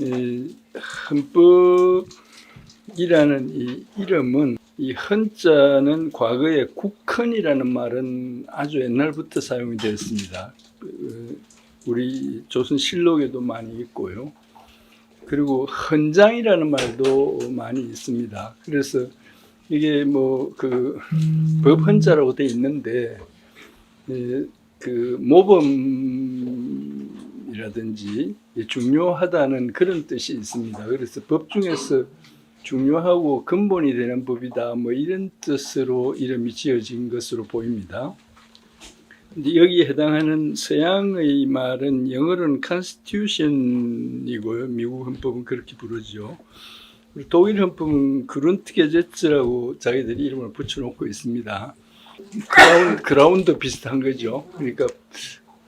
이 헌법이라는 이 이름은, 이 헌자는 과거에 국헌이라는 말은 아주 옛날부터 사용이 되었습니다. 우리 조선실록에도 많이 있고요. 그리고 헌장이라는 말도 많이 있습니다. 그래서 이게 뭐 법헌자라고 돼 있는데, 그 모범이라든지 중요하다는 그런 뜻이 있습니다. 그래서 법 중에서 중요하고 근본이 되는 법이다, 뭐 이런 뜻으로 이름이 지어진 것으로 보입니다. 근데 여기에 해당하는 서양의 말은 영어로는 Constitution이고요. 미국 헌법은 그렇게 부르죠. 독일 헌법은 그룬트게제츠라고 자기들이 이름을 붙여놓고 있습니다. 그라운드 비슷한 거죠. 그러니까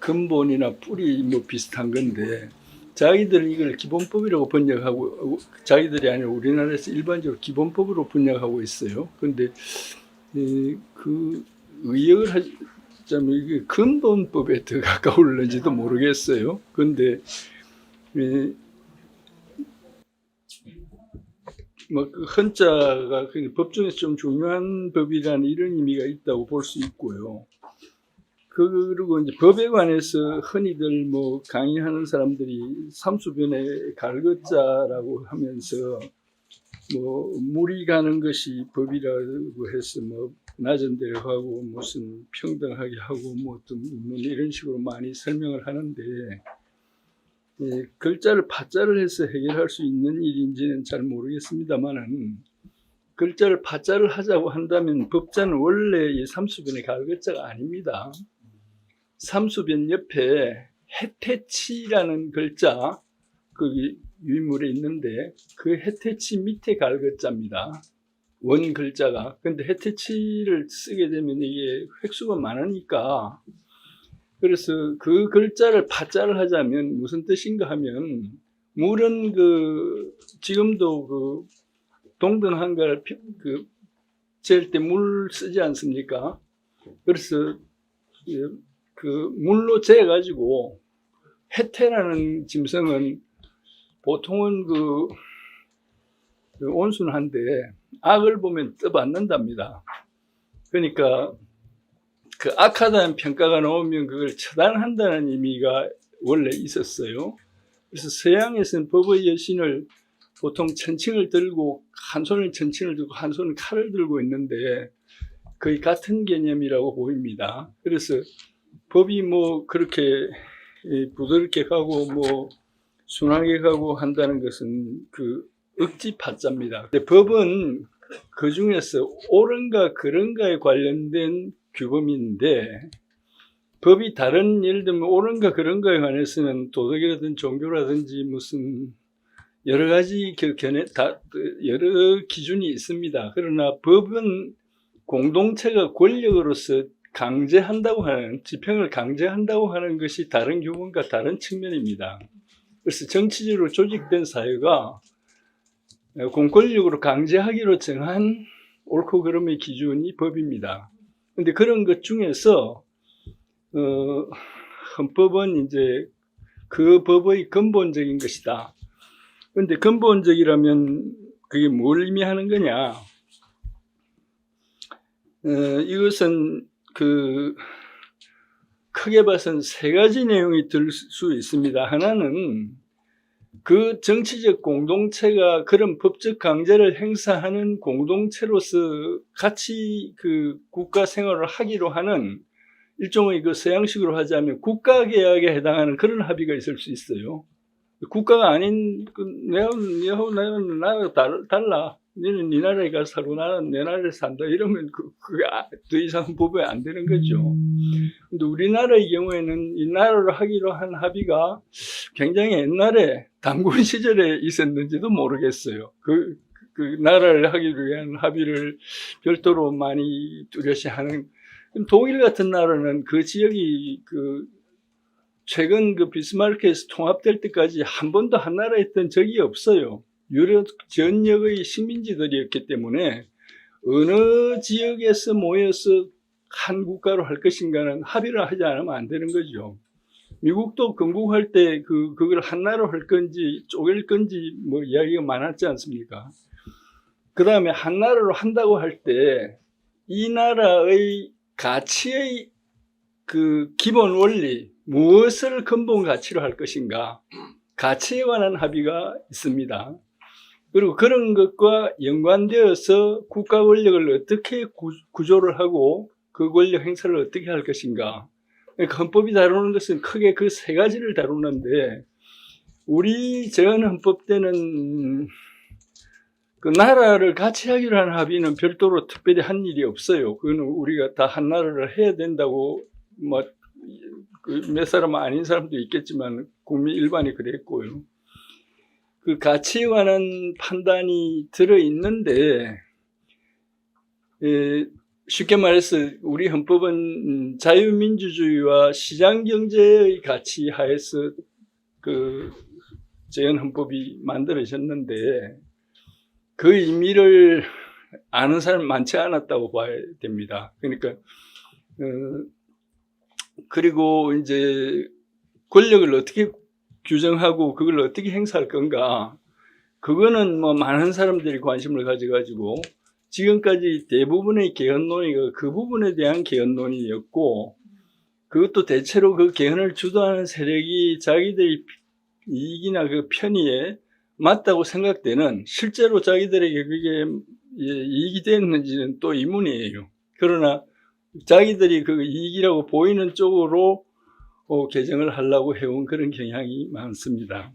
근본이나 뿌리 뭐 비슷한 건데, 자기들은 이걸 기본법이라고 번역하고, 자기들이 아니라 우리나라에서 일반적으로 기본법으로 번역하고 있어요. 그런데 그 의역을 하자면 이게 근본법에 더 가까울는지도 모르겠어요. 그런데 뭐 그 헌자가 법 중에서 좀 중요한 법이라는 이런 의미가 있다고 볼 수 있고요. 그리고 이제 법에 관해서 흔히들 뭐 강의하는 사람들이 삼수변의 갈것자라고 하면서 뭐 물이 가는 것이 법이라고 해서 뭐 낮은 데로 가고 무슨 평등하게 하고 뭐 이런 식으로 많이 설명을 하는데, 글자를 파자를 해서 해결할 수 있는 일인지는 잘 모르겠습니다만은, 글자를 파자를 하자고 한다면 법자는 원래 이 삼수변의 갈것자가 아닙니다. 삼수변 옆에 해태치라는 글자, 거기 유인물에 있는데 그 해태치 밑에 갈것자입니다. 원 글자가. 근데 해태치를 쓰게 되면 이게 획수가 많으니까, 그래서 그 글자를 파자를 하자면 무슨 뜻인가 하면, 물은 지금도 동등 한가를 잴 때 물 쓰지 않습니까? 그래서 물로 재가지고, 해태라는 짐승은 보통은 온순한데 악을 보면 떠받는답니다. 그러니까 그 악하다는 평가가 나오면 그걸 처단한다는 의미가 원래 있었어요. 그래서 서양에서는 법의 여신을 보통 천칭을 들고, 한 손을 천칭을 들고 한 손은 칼을 들고 있는데 거의 같은 개념이라고 보입니다. 그래서 법이 뭐 그렇게 부드럽게 가고 뭐 순하게 가고 한다는 것은 억지 파자입니다. 근데 법은 그 중에서 옳은가 그른가에 관련된 규범인데, 법이 다른, 예를 들면 옳은가 그른가에 관해서는 도덕이라든지 종교라든지 무슨 여러 가지 여러 기준이 있습니다. 그러나 법은 공동체가 권력으로서 강제한다고 하는, 집행을 강제한다고 하는 것이 다른 규범과 다른 측면입니다. 그래서 정치적으로 조직된 사회가 공권력으로 강제하기로 정한 옳고 그름의 기준이 법입니다. 그런데 그런 것 중에서 헌법은 이제 그 법의 근본적인 것이다. 그런데 근본적이라면 그게 뭘 의미하는 거냐? 이것은 크게 봐서는 세 가지 내용이 들 수 있습니다. 하나는 그 정치적 공동체가 그런 법적 강제를 행사하는 공동체로서 같이 국가 생활을 하기로 하는 일종의 서양식으로 하자면 국가계약에 해당하는 그런 합의가 있을 수 있어요. 국가가 아닌, 내하고 나라가 달라. 너는 네 나라에 가서 살고 나는 내 나라에 산다. 이러면 그게 더 이상 법에 안 되는 거죠. 근데 우리나라의 경우에는 이 나라로 하기로 한 합의가 굉장히 옛날에 단군 시절에 있었는지도 모르겠어요. 그 나라를 하기로 위한 합의를 별도로 많이 뚜렷이 하는. 독일 같은 나라는 그 지역이 최근 비스마르크에서 통합될 때까지 한 번도 한 나라에 있던 적이 없어요. 유럽 전역의 식민지들이었기 때문에 어느 지역에서 모여서 한 국가로 할 것인가는 합의를 하지 않으면 안 되는 거죠. 미국도 건국할 때 그걸 한나라로 할 건지 쪼갤 건지 뭐 이야기가 많았지 않습니까? 그 다음에 한나라로 한다고 할 때 이 나라의 가치의 그 기본 원리, 무엇을 근본 가치로 할 것인가, 가치에 관한 합의가 있습니다. 그리고 그런 것과 연관되어서 국가 권력을 어떻게 구조를 하고 그 권력 행사를 어떻게 할 것인가. 그러니까 헌법이 다루는 것은 크게 그 세 가지를 다루는데, 우리 전 헌법 때는 그 나라를 같이 하기로 한 합의는 별도로 특별히 한 일이 없어요. 그거는 우리가 다 한 나라를 해야 된다고 뭐 몇 사람 아닌 사람도 있겠지만 국민 일반이 그랬고요. 그 가치에 관한 판단이 들어 있는데, 쉽게 말해서 우리 헌법은 자유민주주의와 시장경제의 가치 하에서 그 제헌 헌법이 만들어졌는데, 그 의미를 아는 사람이 많지 않았다고 봐야 됩니다. 그러니까 그리고 이제 권력을 어떻게 규정하고 그걸 어떻게 행사할 건가, 그거는 뭐 많은 사람들이 관심을 가져가지고 지금까지 대부분의 개헌 논의가 그 부분에 대한 개헌 논의였고, 그것도 대체로 그 개헌을 주도하는 세력이 자기들의 이익이나 그 편의에 맞다고 생각되는, 실제로 자기들에게 그게 이익이 됐는지는 또 의문이에요. 그러나 자기들이 그 이익이라고 보이는 쪽으로 개정을 하려고 해온 그런 경향이 많습니다.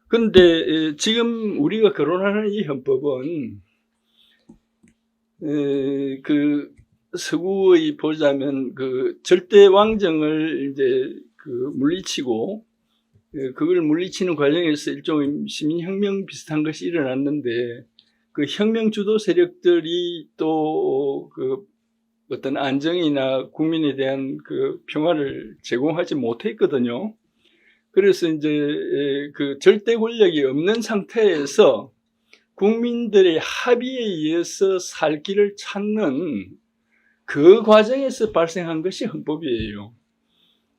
그런데 지금 우리가 거론하는 이 헌법은 그 서구의 보자면 그 절대 왕정을 이제 그 물리치고, 그걸 물리치는 과정에서 일종의 시민혁명 비슷한 것이 일어났는데, 그 혁명 주도 세력들이 또 그 어떤 안정이나 국민에 대한 그 평화를 제공하지 못했거든요. 그래서 이제 그 절대 권력이 없는 상태에서 국민들의 합의에 의해서 살 길을 찾는 그 과정에서 발생한 것이 헌법이에요.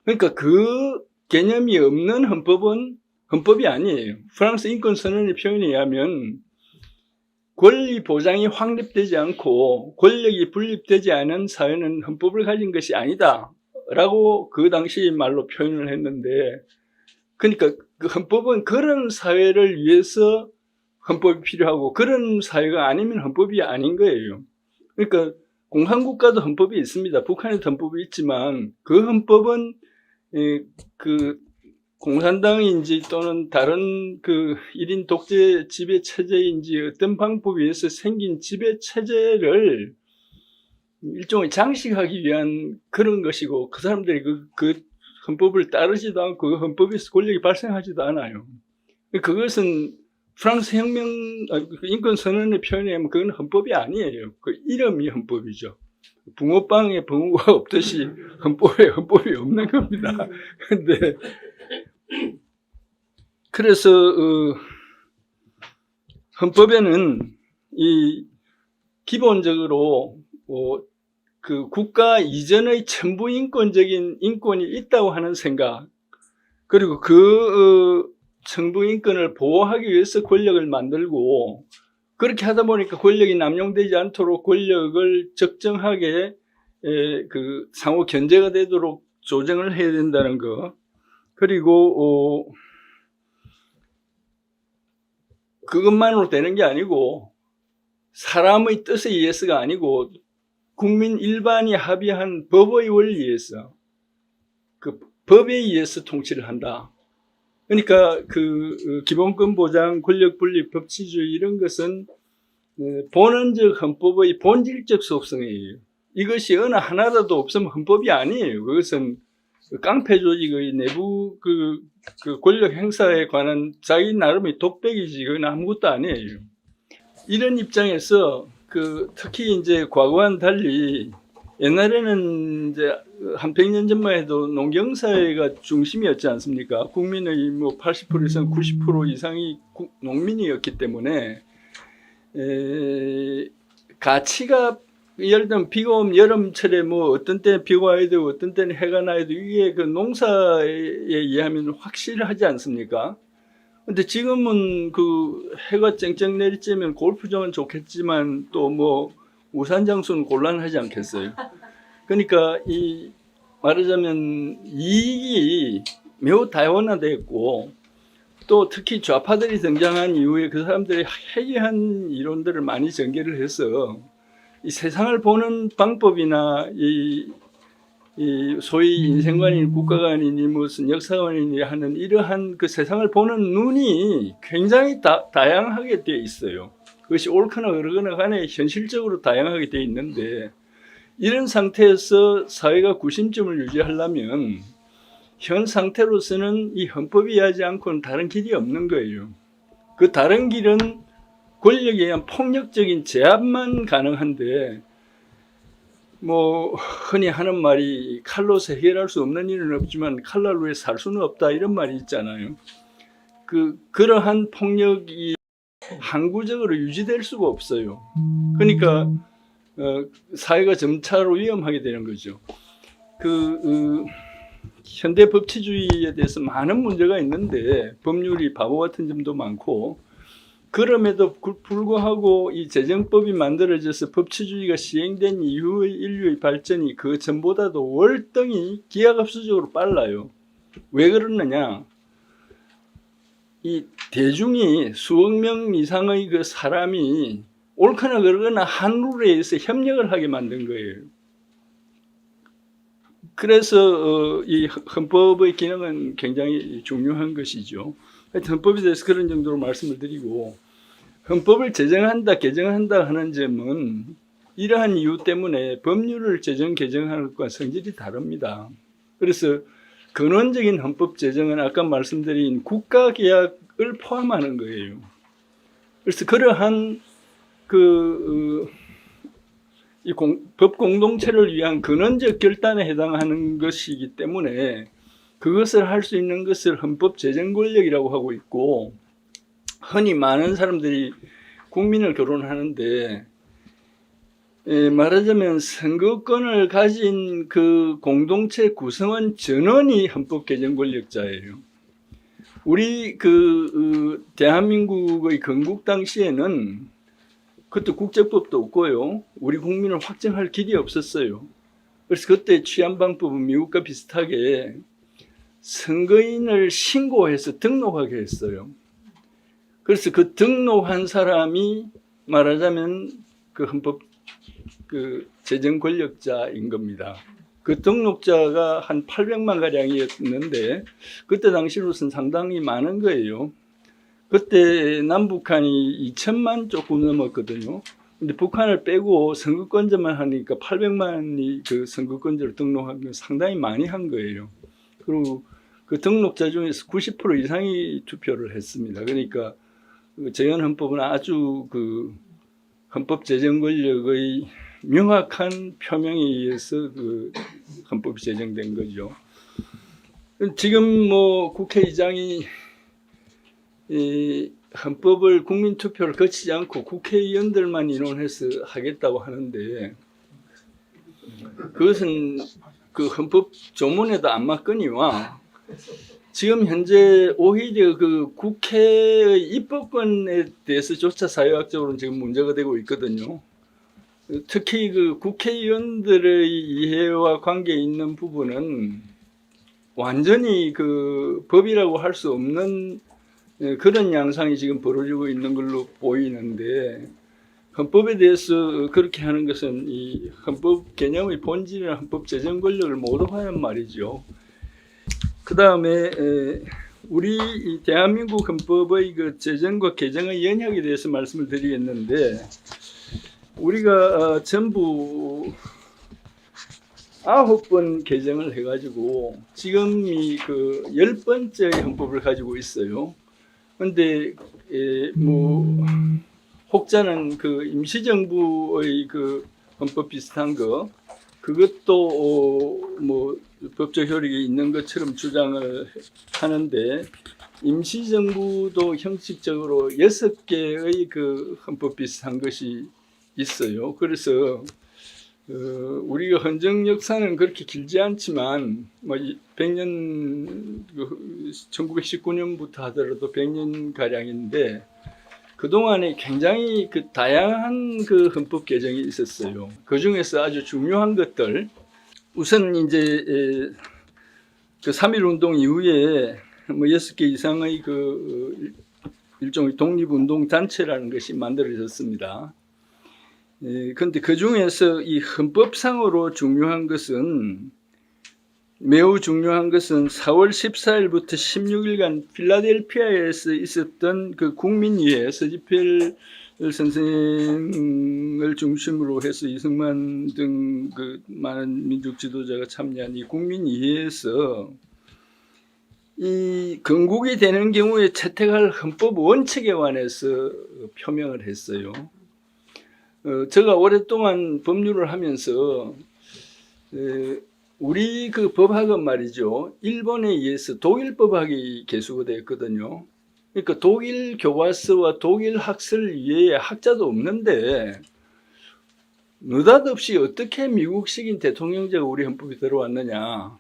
그러니까 그 개념이 없는 헌법은 헌법이 아니에요. 프랑스 인권선언의 표현에 의하면 권리 보장이 확립되지 않고 권력이 분립되지 않은 사회는 헌법을 가진 것이 아니다 라고 그 당시 말로 표현을 했는데, 그러니까 그 헌법은 그런 사회를 위해서 헌법이 필요하고, 그런 사회가 아니면 헌법이 아닌 거예요. 그러니까 공산국가도 헌법이 있습니다. 북한에도 헌법이 있지만 그 헌법은 그 공산당인지 또는 다른 그 1인 독재 지배 체제인지 어떤 방법에 의해서 생긴 지배 체제를 일종의 장식하기 위한 그런 것이고, 그 사람들이 그 헌법을 따르지도 않고 그 헌법에서 권력이 발생하지도 않아요. 그것은 프랑스 혁명 인권선언의 표현에 하면 그건 헌법이 아니에요. 그 이름이 헌법이죠. 붕어빵에 붕어가 없듯이 헌법에 헌법이 없는 겁니다. 근데 그래서 헌법에는 이 기본적으로 그 국가 이전의 천부 인권적인 인권이 있다고 하는 생각, 그리고 그 천부 인권을 보호하기 위해서 권력을 만들고, 그렇게 하다 보니까 권력이 남용되지 않도록 권력을 적정하게 그 상호 견제가 되도록 조정을 해야 된다는 거, 그리고 그것만으로 되는 게 아니고 사람의 뜻에 의해서가 아니고 국민 일반이 합의한 법의 원리에 의해서, 그 법에 의해서 통치를 한다. 그러니까 그 기본권 보장, 권력 분립, 법치주의 이런 것은 본원적 헌법의 본질적 속성이에요. 이것이 어느 하나라도 없으면 헌법이 아니에요. 그것은 깡패 조직의 내부 그 권력 행사에 관한 자기 나름의 독백이지, 그건 아무것도 아니에요. 이런 입장에서 특히 이제 과거와는 달리, 옛날에는 이제 한 100년 전만 해도 농경사회가 중심이었지 않습니까? 국민의 뭐 80% 이상, 90% 이상이 농민이었기 때문에 가치가 예를 들면 비가 오면 여름철에 뭐 어떤 때는 비가 와야 되고 어떤 때는 해가 나야 되고 이게 그 농사에 의하면 확실하지 않습니까? 근데 지금은 그 해가 쨍쨍 내리쬐면 골프장은 좋겠지만 또 뭐 우산 장소는 곤란하지 않겠어요? 그러니까 이 말하자면 이익이 매우 다양화되었고 또 특히 좌파들이 등장한 이후에 그 사람들이 해이한 이론들을 많이 전개를 해서 이 세상을 보는 방법이나 이 소위 인생관이니 국가관이니 무슨 역사관이니 하는 이러한 그 세상을 보는 눈이 굉장히 다양하게 되어 있어요. 그것이 옳거나 그르거나 간에 현실적으로 다양하게 되어 있는데 이런 상태에서 사회가 구심점을 유지하려면 현 상태로서는 이 헌법이 하지 않고는 다른 길이 없는 거예요. 그 다른 길은 권력에 의한 폭력적인 제압만 가능한데 뭐 흔히 하는 말이 칼로서 해결할 수 없는 일은 없지만 칼날로 해 살 수는 없다 이런 말이 있잖아요. 그러한 폭력이 항구적으로 유지될 수가 없어요. 그러니까 사회가 점차로 위험하게 되는 거죠. 현대 법치주의에 대해서 많은 문제가 있는데 법률이 바보 같은 점도 많고 그럼에도 불구하고 이 재정법이 만들어져서 법치주의가 시행된 이후의 인류의 발전이 그 전보다도 월등히 기하급수적으로 빨라요. 왜 그러느냐? 이 대중이 수억 명 이상의 그 사람이 옳거나 그러거나 한 룰에 의해서 협력을 하게 만든 거예요. 그래서 이 헌법의 기능은 굉장히 중요한 것이죠. 헌법에 대해서 그런 정도로 말씀을 드리고 헌법을 제정한다, 개정한다 하는 점은 이러한 이유 때문에 법률을 제정, 개정하는 것과 성질이 다릅니다. 그래서 근원적인 헌법 제정은 아까 말씀드린 국가계약을 포함하는 거예요. 그래서 그러한 이 법 공동체를 위한 근원적 결단에 해당하는 것이기 때문에 그것을 할 수 있는 것을 헌법 제정 권력이라고 하고 있고 흔히 많은 사람들이 국민을 거론하는데 말하자면 선거권을 가진 그 공동체 구성원 전원이 헌법 개정 권력자예요. 우리 대한민국의 건국 당시에는 그때 국제법도 없고요. 우리 국민을 확정할 길이 없었어요. 그래서 그때 취한 방법은 미국과 비슷하게 선거인을 신고해서 등록하게 했어요. 그래서 그 등록한 사람이 말하자면 그 헌법 제정 권력자인 겁니다. 그 등록자가 한 800만 가량이었는데 그때 당시로서는 상당히 많은 거예요. 그때 남북한이 2천만 조금 넘었거든요. 근데 북한을 빼고 선거권자만 하니까 800만이 그 선거권자로 등록한 건 상당히 많이 한 거예요. 그리고 그 등록자 중에서 90% 이상이 투표를 했습니다. 그러니까 재헌 헌법은 아주 그 헌법 제정 권력의 명확한 표명에 의해서 그 헌법이 제정된 거죠. 지금 뭐 국회의장이 이 헌법을 국민투표를 거치지 않고 국회의원들만 인원해서 하겠다고 하는데 그것은 그 헌법 조문에도 안 맞거니와 지금 현재 오히려 그 국회의 입법권에 대해서조차 사회학적으로는 지금 문제가 되고 있거든요. 특히 그 국회의원들의 이해와 관계에 있는 부분은 완전히 그 법이라고 할 수 없는 그런 양상이 지금 벌어지고 있는 걸로 보이는데 헌법에 대해서 그렇게 하는 것은 이 헌법 개념의 본질이나 헌법 제정 권력을 모독하는 말이죠. 그 다음에 우리 대한민국 헌법의 그 제정과 개정의 영역에 대해서 말씀을 드리겠는데 우리가 전부 9번 개정을 해가지고 지금이 그 10번째 헌법을 가지고 있어요. 근데 뭐 혹자는 그 임시정부의 그 헌법 비슷한 거 그것도 뭐 법적 효력이 있는 것처럼 주장을 하는데 임시정부도 형식적으로 6개의 그 헌법 비슷한 것이 있어요. 그래서 우리가 헌정 역사는 그렇게 길지 않지만 뭐 100년 1919년부터 하더라도 100년 가량인데 그동안에 굉장히 그 다양한 그 헌법 개정이 있었어요. 그 중에서 아주 중요한 것들, 우선 이제 그 3.1 운동 이후에 뭐 6개 이상의 그 일종의 독립운동 단체라는 것이 만들어졌습니다. 그런데 그 중에서 이 헌법상으로 중요한 것은, 매우 중요한 것은 4월 14일부터 16일간 필라델피아에서 있었던 그 국민의회, 서지펠 선생을 중심으로 해서 이승만 등 그 많은 민족 지도자가 참여한 이 국민의회에서 이 건국이 되는 경우에 채택할 헌법 원칙에 관해서 표명을 했어요. 제가 오랫동안 법률을 하면서 우리 그 법학은 말이죠, 일본에 의해서 독일 법학이 개수가 됐거든요. 그러니까 독일 교과서와 독일 학설 이외에 학자도 없는데 느닷없이 어떻게 미국식인 대통령제가 우리 헌법에 들어왔느냐.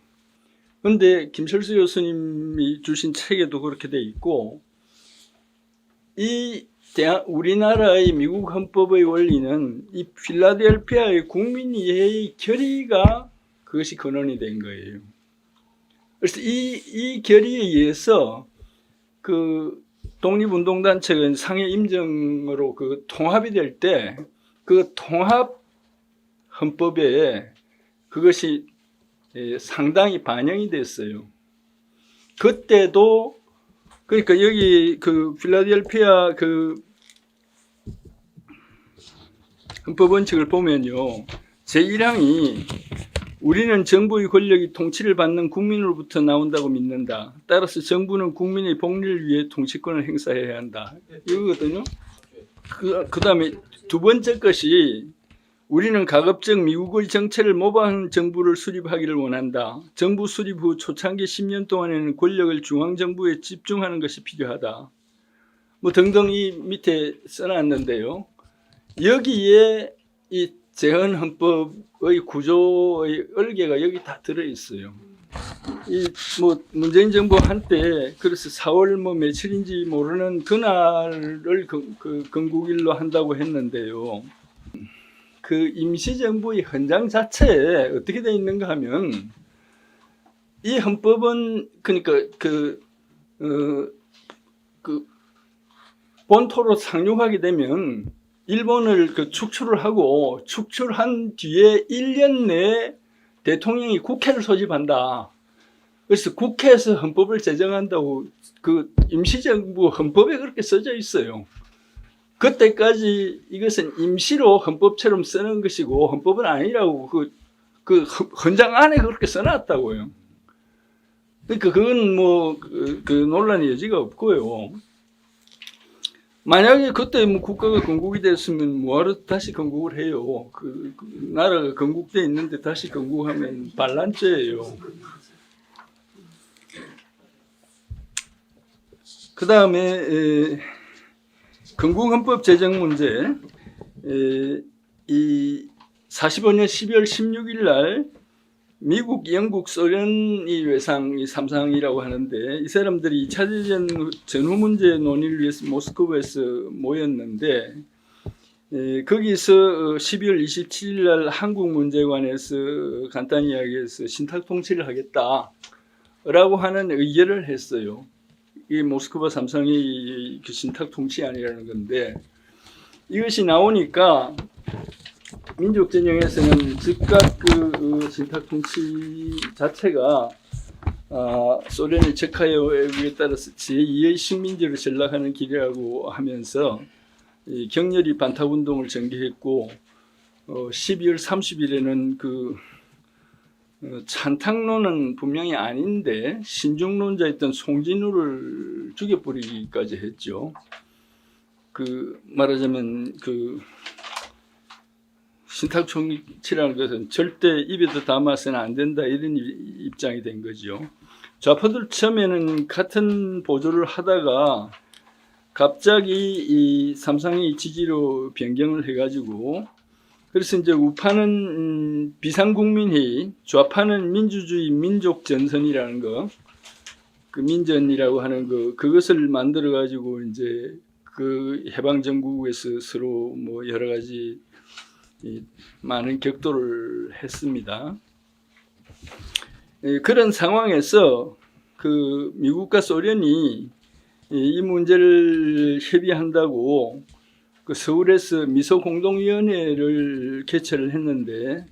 그런데 김철수 교수님이 주신 책에도 그렇게 돼 있고, 이 우리나라의 미국 헌법의 원리는 이 필라델피아의 국민의회의 결의가 그것이 근원이 된 거예요. 그래서 이 결의에 의해서 그 독립운동단체가 상해 임정으로 그 통합이 될 때 그 통합 헌법에 그것이 상당히 반영이 됐어요. 그때도 그러니까 여기 그 필라델피아 그 헌법 원칙을 보면요, 제1항이 우리는 정부의 권력이 통치를 받는 국민으로부터 나온다고 믿는다. 따라서 정부는 국민의 복리를 위해 통치권을 행사해야 한다. 이거거든요. 그 다음에 두 번째 것이 우리는 가급적 미국의 정체를 모방한 정부를 수립하기를 원한다. 정부 수립 후 초창기 10년 동안에는 권력을 중앙정부에 집중하는 것이 필요하다. 뭐 등등 이 밑에 써놨는데요. 여기에 이 재헌헌법의 구조의 얼개가 여기 다 들어있어요. 이 뭐 문재인 정부 한때 그래서 4월 뭐 며칠인지 모르는 그날을 건국일로 한다고 했는데요. 그 임시정부의 헌장 자체에 어떻게 되어 있는가 하면 이 헌법은 그러니까 그 본토로 상륙하게 되면 일본을 그 축출을 하고 축출한 뒤에 1년 내에 대통령이 국회를 소집한다. 그래서 국회에서 헌법을 제정한다고 그 임시정부 헌법에 그렇게 써져 있어요. 그때까지 이것은 임시로 헌법처럼 쓰는 것이고 헌법은 아니라고 그 헌장 안에 그렇게 써놨다고요. 그러니까 그건 뭐 그 논란의 여지가 없고요. 만약에 그때 뭐 국가가 건국이 됐으면 뭐하러 다시 건국을 해요. 그 나라가 건국돼 있는데 다시 건국하면 반란죄예요. 그 다음에 건국헌법 제정 문제, 이 45년 12월 16일 날 미국, 영국, 소련이 외상, 이 3상이라고 하는데 이 사람들이 2차 대전 전후 문제 논의를 위해서 모스크바에서 모였는데 거기서 12월 27일 날 한국 문제에 관해서 간단히 이야기해서 신탁 통치를 하겠다라고 하는 의결을 했어요. 이 모스크바 3상이 그 신탁 통치안이라는 건데 이것이 나오니까 민족 진영에서는 즉각 그 신탁 통치 자체가 소련의 적하에 따라서 제2의 식민지로 전락하는 길이라고 하면서 격렬히 반탁운동을 전개했고 12월 30일에는 그 찬탁론은 분명히 아닌데 신중론자였던 송진우를 죽여버리기까지 했죠. 그 말하자면 그 신탁 통치라는 것은 절대 입에도 담아서는 안 된다 이런 입장이 된 거죠. 좌파들 처음에는 같은 보조를 하다가 갑자기 이 삼상의 지지로 변경을 해가지고 그래서 이제 우파는 비상국민회의, 좌파는 민주주의 민족전선이라는 거, 그 민전이라고 하는 그것을 만들어 가지고 이제 그 해방정국에서 서로 뭐 여러 가지 많은 격돌을 했습니다. 그런 상황에서 그 미국과 소련이 이 문제를 협의한다고 그 서울에서 미소공동위원회를 개최를 했는데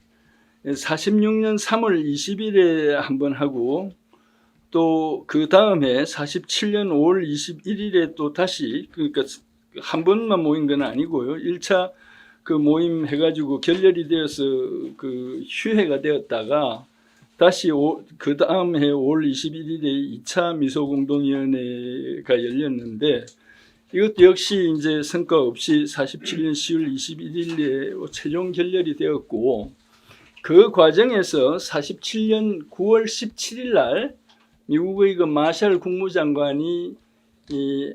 46년 3월 20일에 한번 하고 또 그 다음에 47년 5월 21일에 또 다시, 그러니까 한 번만 모인 건 아니고요. 1차 그 모임 해가지고 결렬이 되어서 그 휴회가 되었다가 다시 그 다음 해 5월 21일에 2차 미소공동위원회가 열렸는데 이것도 역시 이제 성과 없이 47년 10월 21일에 최종 결렬이 되었고, 그 과정에서 47년 9월 17일 날 미국의 그 마샬 국무장관이 이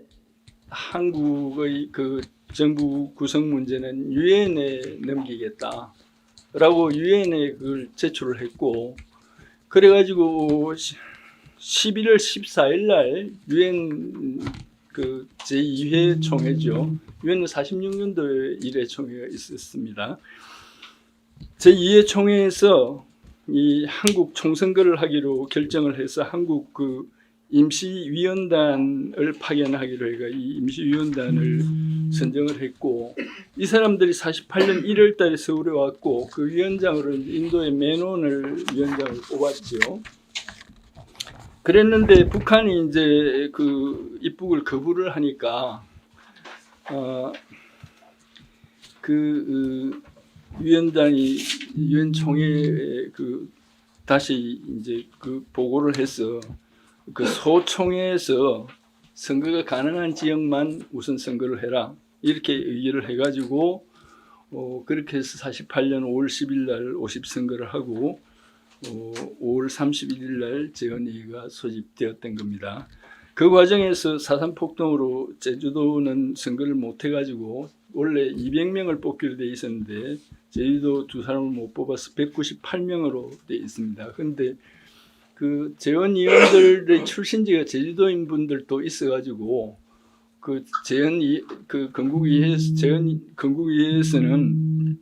한국의 그 정부 구성 문제는 유엔에 넘기겠다라고 유엔에 그걸 제출을 했고, 그래가지고 11월 14일 날 유엔 그 제2회 총회죠. 유엔은 46년도에 1회 총회가 있었습니다. 제2회 총회에서 이 한국 총선거를 하기로 결정을 해서 한국 그 임시위원단을 파견하기로 해가 이 임시위원단을 선정을 했고, 이 사람들이 48년 1월 달에 서울에 왔고 그 위원장으로 인도의 메논을 위원장을 뽑았죠. 그랬는데 북한이 이제 그 입국을 거부를 하니까 위원장이 유엔 총회에 그 다시 이제 그 보고를 해서 그 소총회에서 선거가 가능한 지역만 우선 선거를 해라 이렇게 의결을 해가지고 그렇게 해서 48년 5월 10일 날 50선거를 하고 5월 31일 날 재헌회의가 소집되었던 겁니다. 그 과정에서 사산폭동으로 제주도는 선거를 못 해가지고 원래 200명을 뽑기로 돼 있었는데 제주도 두 사람을 못 뽑아서 198명으로 돼 있습니다. 그런데 그 재헌위원들의 출신지가 제주도인 분들도 있어가지고 그 건국위에서는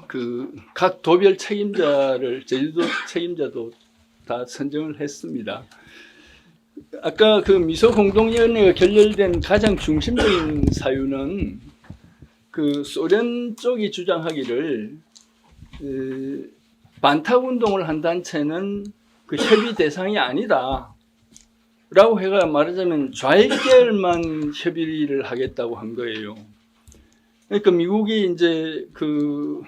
그 각 도별 책임자를 제주도 책임자도 다 선정을 했습니다. 아까 그 미소공동위원회가 결렬된 가장 중심적인 사유는 그 소련 쪽이 주장하기를 반탁운동을 한 단체는 그 협의 대상이 아니다 라고 해가 말하자면 좌익계열만 협의를 하겠다고 한 거예요. 그러니까 미국이 이제 그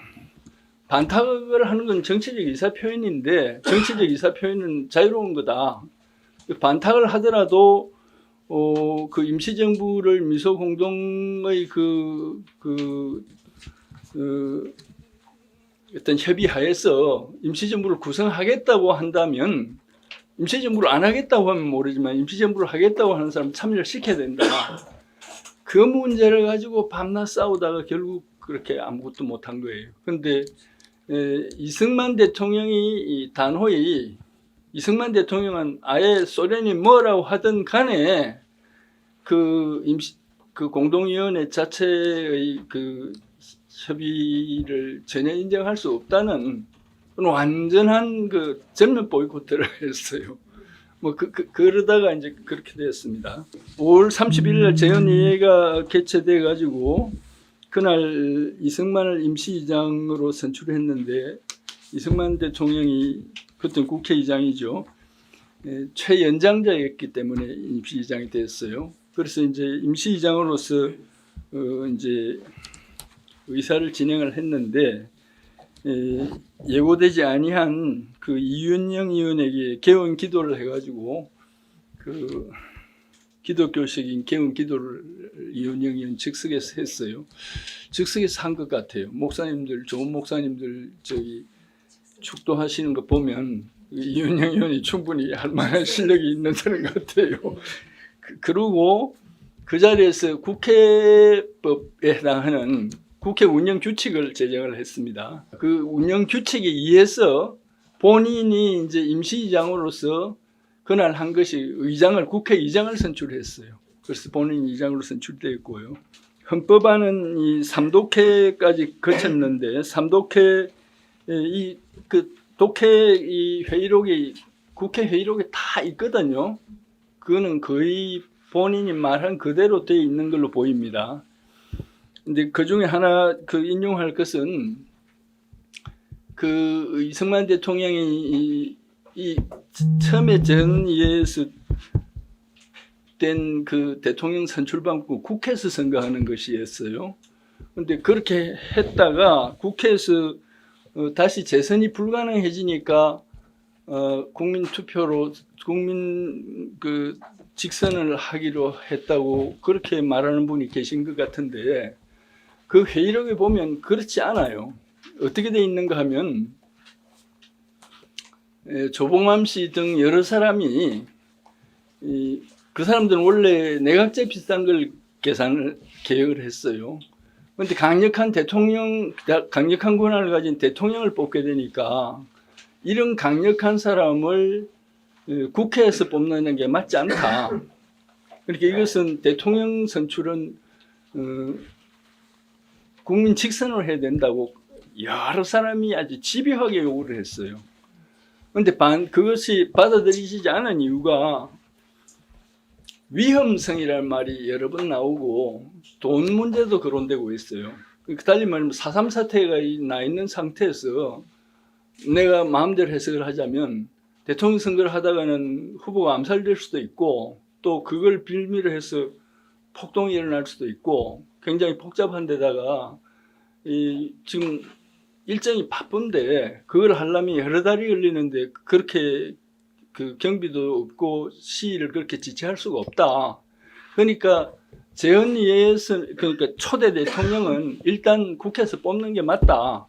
반탁을 하는 건 정치적 의사표현인데 정치적 의사표현은 자유로운 거다. 반탁을 하더라도 그 임시정부를 미소공동의 어떤 협의하에서 임시정부를 구성하겠다고 한다면, 임시정부를 안 하겠다고 하면 모르지만 임시정부를 하겠다고 하는 사람 참여를 시켜야 된다. 그 문제를 가지고 밤낮 싸우다가 결국 그렇게 아무것도 못한 거예요. 그런데 이승만 대통령이 단호히, 이승만 대통령은 아예 소련이 뭐라고 하든 간에 그 공동위원회 자체의 그 협의를 전혀 인정할 수 없다는 완전한 그 전면 보이콧을 했어요. 뭐 그러다가 이제 그렇게 되었습니다. 5월 31일 날 재헌회의가 개최돼 가지고 그날 이승만을 임시의장으로 선출했는데 이승만 대통령이 그때 국회의장이죠. 최연장자였기 때문에 임시의장이 됐어요. 그래서 이제 임시의장으로서 이제 의사를 진행을 했는데 예고되지 아니한 그 이윤영 의원에게 개원 기도를 해가지고 그 기독교식인 개원 기도를 이윤영 의원 즉석에서 했어요. 즉석에서 한 것 같아요. 목사님들, 좋은 목사님들 저기 축도하시는 거 보면 이윤영 의원이 충분히 할 만한 실력이 있는 사람 같아요. 그리고 그 자리에서 국회법에 해당하는 국회 운영 규칙을 제정을 했습니다. 그 운영 규칙에 의해서 본인이 이제 임시의장으로서 그날 한 것이 국회의장을 선출했어요. 그래서 본인이 의장으로 선출되었고요. 헌법안은 이 3독회까지 거쳤는데 3독회 독회 이 회의록이 국회 회의록에 다 있거든요. 그거는 거의 본인이 말한 그대로 되어 있는 걸로 보입니다. 근데 그 중에 하나 인용할 것은 이승만 대통령이 처음에 전의에서 된 대통령 선출방법 국회에서 선거하는 것이었어요. 근데 그렇게 했다가 국회에서 다시 재선이 불가능해지니까 국민 투표로 직선을 하기로 했다고 그렇게 말하는 분이 계신 것 같은데 그 회의록에 보면 그렇지 않아요. 어떻게 돼 있는가 하면 조봉암 씨 등 여러 사람이 그 사람들은 원래 내각제 비슷한 걸 계획을 했어요. 그런데 강력한 권한을 가진 대통령을 뽑게 되니까 이런 강력한 사람을 국회에서 뽑는 게 맞지 않다. 그러니까 이것은 대통령 선출은 국민 직선으로 해야 된다고 여러 사람이 아주 집요하게 요구를 했어요. 그런데 그것이 받아들이지 않은 이유가 위험성이라는 말이 여러 번 나오고 돈 문제도 거론되고 있어요. 달리 말하면 4.3 사태가 나 있는 상태에서 내가 마음대로 해석을 하자면 대통령 선거를 하다가는 후보가 암살될 수도 있고 또 그걸 빌미로 해서 폭동이 일어날 수도 있고 굉장히 복잡한 데다가 지금 일정이 바쁜데 그걸 하려면 여러 달이 걸리는데 그렇게 경비도 없고 시일을 그렇게 지체할 수가 없다. 그러니까 그러니까 초대 대통령은 일단 국회에서 뽑는 게 맞다.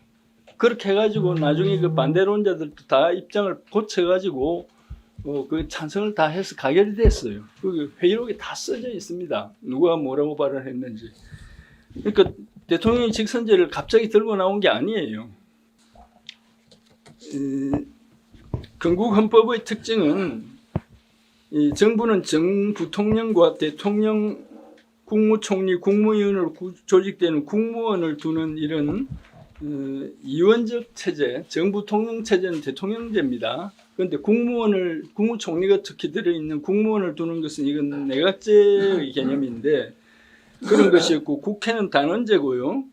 그렇게 해가지고 나중에 그 반대론자들도 다 입장을 고쳐가지고 그 찬성을 다 해서 가결이 됐어요. 그 회의록에 다 써져 있습니다. 누가 뭐라고 발언했는지. 그러니까 대통령이 직선제를 갑자기 들고 나온 게 아니에요. 건국 헌법의 특징은 정부는 정부통령과 대통령, 국무총리, 국무위원으로 조직되는 국무원을 두는 이런 이원적 체제, 정부통령 체제는 대통령제입니다. 그런데 국무총리가 특히 들어있는 국무원을 두는 것은 이건 내각제의 개념인데 그런 것이었고 국회는 단원제고요.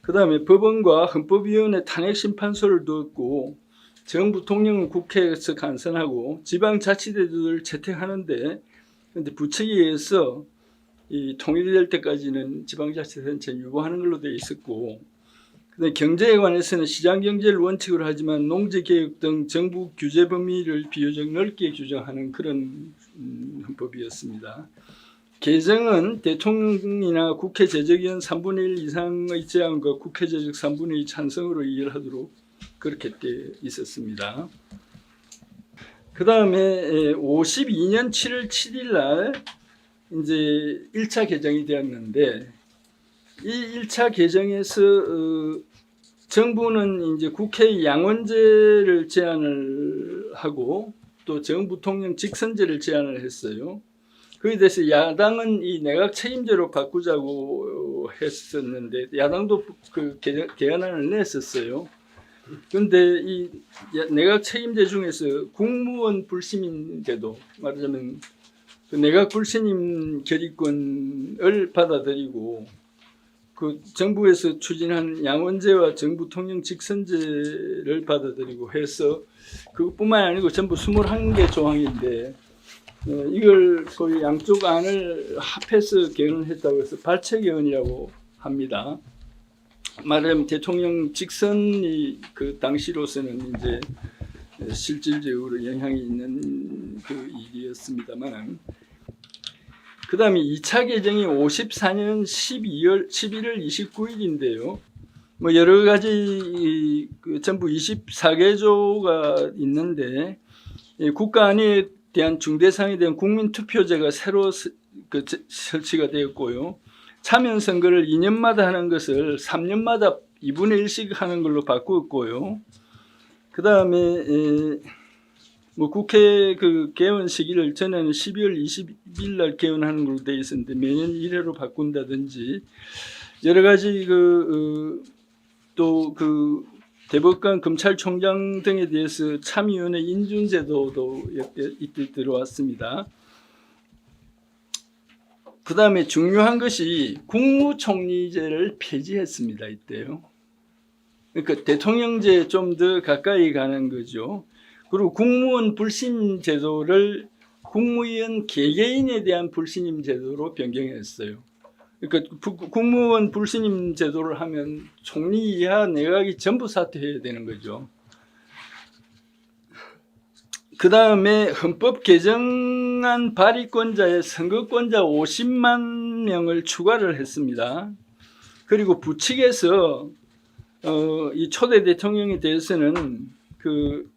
그 다음에 법원과 헌법위원회 탄핵심판소를 두었고 정부 통령은 국회에서 간선하고 지방자치제도를 채택하는데 근데 부처에 의해서 통일이 될 때까지는 지방자치단체 유보하는 걸로 되어 있었고 그다음에 경제에 관해서는 시장경제를 원칙으로 하지만 농지개혁 등 정부 규제 범위를 비교적 넓게 규정하는 그런 헌법이었습니다. 개정은 대통령이나 국회 제적위원 3분의 1 이상의 제안과 국회 제적 3분의 2 찬성으로 의결하도록 그렇게 돼 있었습니다. 그 다음에 52년 7월 7일 날 이제 1차 개정이 되었는데 이 1차 개정에서 정부는 이제 국회 양원제를 제안을 하고 또 정부통령 직선제를 제안을 했어요. 거기에 대해서 야당은 이 내각 책임제로 바꾸자고 했었는데 야당도 그 개헌안을 냈었어요. 그런데 이 내각 책임제 중에서 국무원 불신임제도 말하자면 그 내각 불신임 결의권을 받아들이고 그 정부에서 추진한 양원제와 정부통령 직선제를 받아들이고 해서 그것뿐만 아니고 전부 21개 조항인데 이걸 거의 양쪽 안을 합해서 개헌을 했다고 해서 발췌 개헌이라고 합니다. 말하자면 대통령 직선이 그 당시로서는 이제 실질적으로 영향이 있는 그 일이었습니다만 그 다음에 2차 개정이 54년 11월 29일인데요. 뭐 여러 가지 전부 24개조가 있는데 국가 안위에 대한 중대상에 대한 국민투표제가 새로 설치가 되었고요. 참여 선거를 2년마다 하는 것을 3년마다 2분의 1씩 하는 걸로 바꾸었고요. 그 다음에 뭐 국회 그 개원 시기를 전에는 12월 20일 날 개원하는 걸로 되어 있었는데 매년 1회로 바꾼다든지 여러 가지 또 그 대법관 검찰총장 등에 대해서 참여위원회 인준제도도 이때 들어왔습니다. 그 다음에 중요한 것이 국무총리제를 폐지했습니다. 이때요. 그러니까 대통령제에 좀 더 가까이 가는 거죠. 그리고 국무원 불신 제도를 국무위원 개개인에 대한 불신임 제도로 변경했어요. 그러니까 국무원 불신임 제도를 하면 총리 이하 내각이 전부 사퇴해야 되는 거죠. 그 다음에 헌법 개정안 발의권자의 선거권자 50만 명을 추가를 했습니다. 그리고 부칙에서 이 초대 대통령에 대해서는 그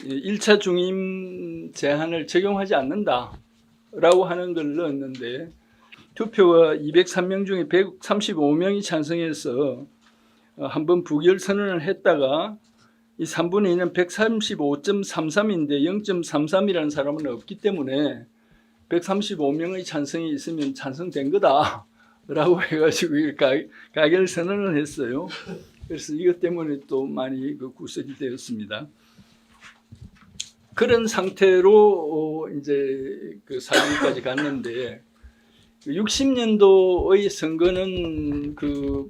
1차 중임 제한을 적용하지 않는다라고 하는 걸 넣었는데 투표가 203명 중에 135명이 찬성해서 한번 부결 선언을 했다가 이 3분의 2는 135.33인데 0.33이라는 사람은 없기 때문에 135명의 찬성이 있으면 찬성된 거다 라고 해가지고 가결 선언을 했어요. 그래서 이것 때문에 또 많이 구속이 되었습니다. 그런 상태로 이제 그 4.2까지 갔는데 60년도의 선거는 그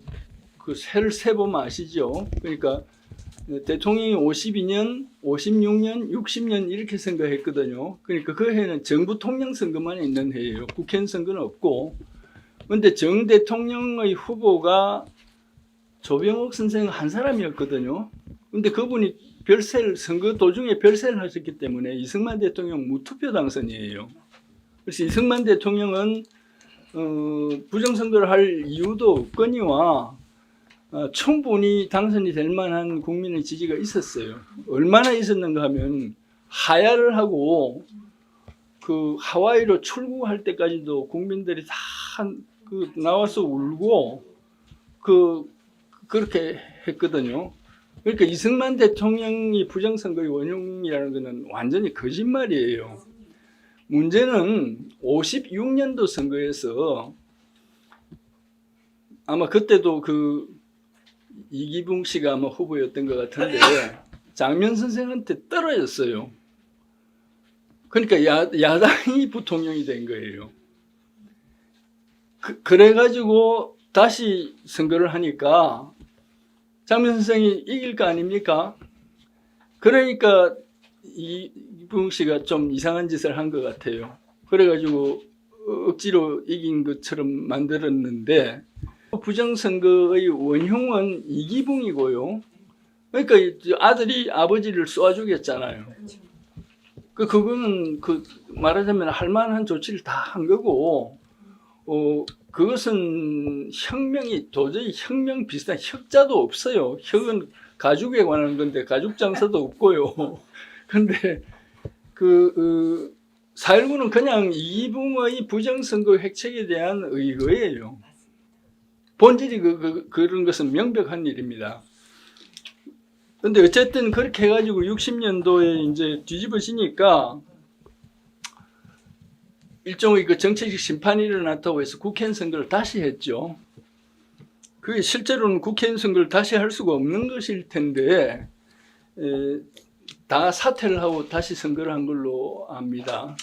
세를 세보면 아시죠? 그러니까 대통령이 52년, 56년, 60년 이렇게 선거했거든요. 그러니까 그 해는 정부 통령 선거만 있는 해예요. 국회의원 선거는 없고. 그런데 정 대통령의 후보가 조병옥 선생 한 사람이었거든요. 그런데 그분이 선거 도중에 별세를 하셨기 때문에 이승만 대통령 무투표 당선이에요. 그래서 이승만 대통령은 부정선거를 할 이유도 없거니와 충분히 당선이 될 만한 국민의 지지가 있었어요. 얼마나 있었는가 하면 하야를 하고 그 하와이로 출국할 때까지도 국민들이 다 나와서 울고 그렇게 했거든요. 그러니까 이승만 대통령이 부정선거의 원흉이라는 것은 완전히 거짓말이에요. 문제는 56년도 선거에서 아마 그때도 이기붕 씨가 아마 후보였던 것 같은데 장면 선생한테 떨어졌어요. 그러니까 야당이 부통령이 된 거예요. 그래가지고 다시 선거를 하니까 장면 선생이 이길 거 아닙니까? 그러니까 이기붕 씨가 좀 이상한 짓을 한 것 같아요. 그래가지고 억지로 이긴 것처럼 만들었는데 부정선거의 원흉은 이기붕이고요. 그러니까 아들이 아버지를 쏘아주겠잖아요. 그거는 말하자면 할 만한 조치를 다 한 거고, 그것은 도저히 혁명 비슷한 혁자도 없어요. 혁은 가죽에 관한 건데 가죽 장사도 없고요. 근데 4.19는 그냥 이기붕의 부정선거 획책에 대한 의거예요. 본질이 그런 것은 명백한 일입니다. 근데 어쨌든 그렇게 해가지고 60년도에 이제 뒤집어지니까 일종의 정치적 심판이 일어났다고 해서 국회의원 선거를 다시 했죠. 그게 실제로는 국회의원 선거를 다시 할 수가 없는 것일 텐데, 다 사퇴를 하고 다시 선거를 한 걸로 압니다.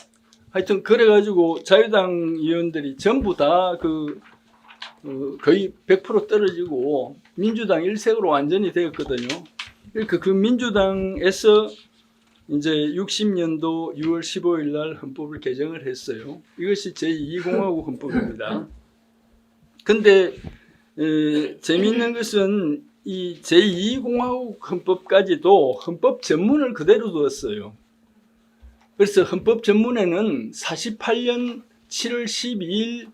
하여튼 그래가지고 자유당 의원들이 전부 다 거의 100% 떨어지고 민주당 일색으로 완전히 되었거든요. 그러니까 그 민주당에서 이제 60년도 6월 15일 날 헌법을 개정을 했어요. 이것이 제2공화국 헌법입니다. 근데 재미있는 것은 이 제2공화국 헌법까지도 헌법 전문을 그대로 두었어요. 그래서 헌법 전문에는 48년 7월 12일